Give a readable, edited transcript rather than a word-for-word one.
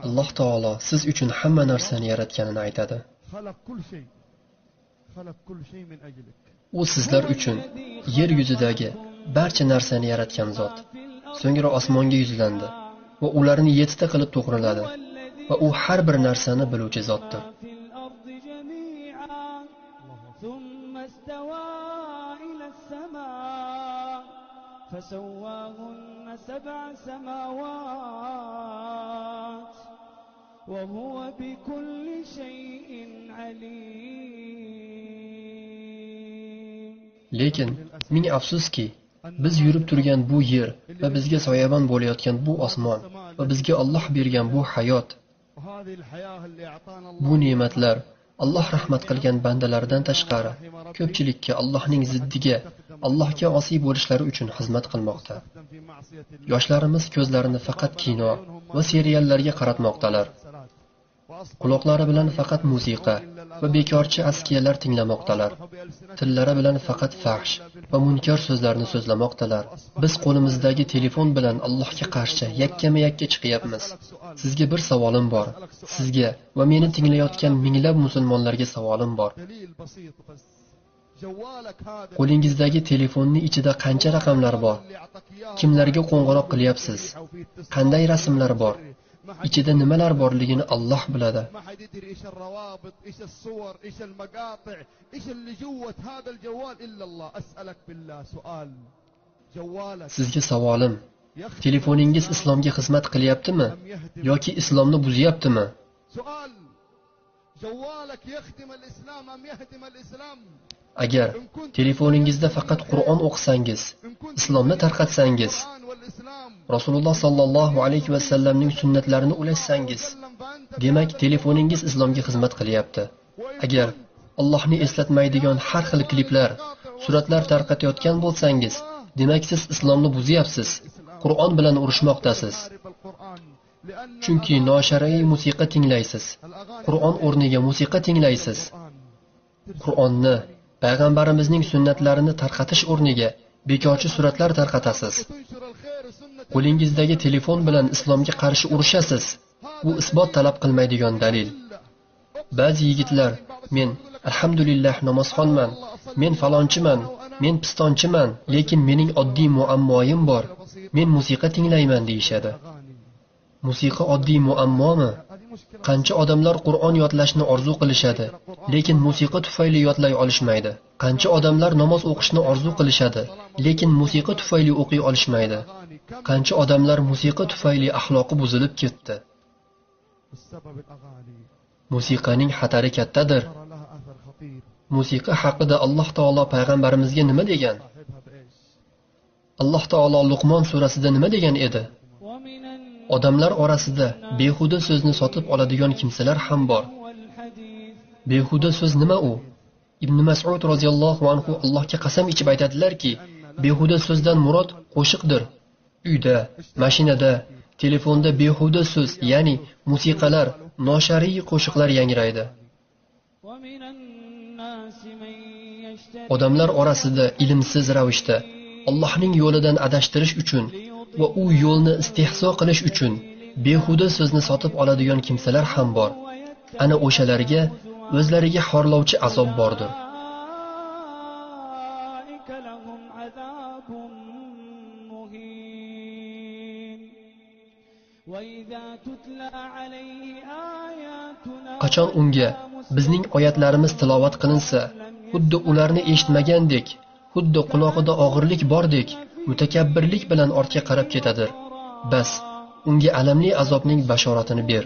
Alloh taolo siz uchun hamma narsani yaratganini aytadi. U sizlar uchun yer yuzidagi barcha narsani yaratgan zot. So'ngra osmonga yuzlandi va ularni 7 ta qilib to'g'riladi va u har bir narsani biluvchi zotdir. فسواهن 7 سماوات وهو بكل شيء عليم. Lekin ming afsuski, biz yurib turgan bu yer va bizga soyabon bo'layotgan bu osmon va bizga Alloh bergan bu hayot, bu ne'matlar Alloh rahmat qilgan bandalardan tashqari ko'pchilikka Allohning ziddiga, Allohga osiy bo'lishlari uchun xizmat qilmoqda. Yoshlarimiz ko'zlarini faqat kino va seriallarga qaratmoqdalar. Quloqlari bilan faqat musiqa va bekorchi askiyalar tinglamoqdalar. Tillari bilan faqat fahsh va munkar so'zlarni so'zlamoqdalar. Biz qo'limizdagi telefon bilan Allohga qarshi yakkama-yakka chiqyapmiz. Sizga bir savolim bor. Sizga va meni tinglayotgan minglab musulmonlarga savolim bor. Qo'lingizdagi telefonning ichida qancha raqamlar bor? Kimlarga qo'ng'iroq qilyapsiz? Qanday rasmlar bor? ichida nimalar borligini Alloh biladi. Sizga savolim, telefoningiz islomga xizmat qilyaptimi yoki islomni buzyaptimi? Agar telefoningizda faqat Qur'on o'qisangiz, islomni tarqatsangiz, Rasululloh sallallohu alayhi va sallamning sunnatlarini ulashsangiz, demak telefoningiz islomga xizmat qilyapti. Agar Allohni eslatmaydigan har xil kliplar, suratlar tarqatayotgan bo'lsangiz, demak siz islomni buzyapsiz, Qur'on bilan urushmoqdasiz. Chunki noshar'iy musiqa tinglaysiz, Qur'on o'rniga musiqa tinglaysiz. Qur'onni, payg'ambarimizning sunnatlarini tarqatish o'rniga bekorchi suratlar tarqatasiz. Qo'lingizdagi telefon bilan islomga qarshi urushasiz. Bu isbot talab qilmaydigan dalil. Ba'zi yigitlar, men alhamdulillah namozxonman, men falonchiman, men pistonchiman, lekin mening oddiy muammoyim bor. Men musiqa tinglayman deyshadi. Musiqa oddiy muammomi? Qancha odamlar Qur'on yodlashni orzu qilishadi, lekin musiqa tufayli yodlay olishmaydi. Qancha odamlar namoz o'qishni orzu qilishadi, lekin musiqa tufayli o'qiy olishmaydi. Qancha odamlar musiqa tufayli axloqi buzilib ketdi. Musiqaning xatari kattadir. Musiqa haqida Alloh taolo payg'ambarimizga nima degan? Alloh taolo Luqmon surasida nima degan edi? Odamlar orasida behuda so'zni sotib oladigan kimsalar ham bor. Behuda so'z nima u? Ibn Mas'ud roziyallohu anhu Allohga qasam ichib aytadilarki, behuda so'zdan murod qo'shiqdir. Uyda, mashinada, telefonda behuda so'z, ya'ni musiqalar, noshariy qo'shiqlar yangraydi. Odamlar orasida ilmsiz ravishda Allohning yo'lidan adashtirish uchun va u yo'lni istehzo qilish uchun behuda so'zni sotib oladigan kimsalar ham bor. Ana o'shalarga o'zlariga xorlovchi azob bordir. Qachon unga bizning oyatlarimiz tilovat qilinsa, xuddi ularni eshitmagandek, xuddi quloqida og'irlik bordek, mutakabbirlik bilan ortga qarab ketadir. Bas, unga alamli azobning bashoratini ber.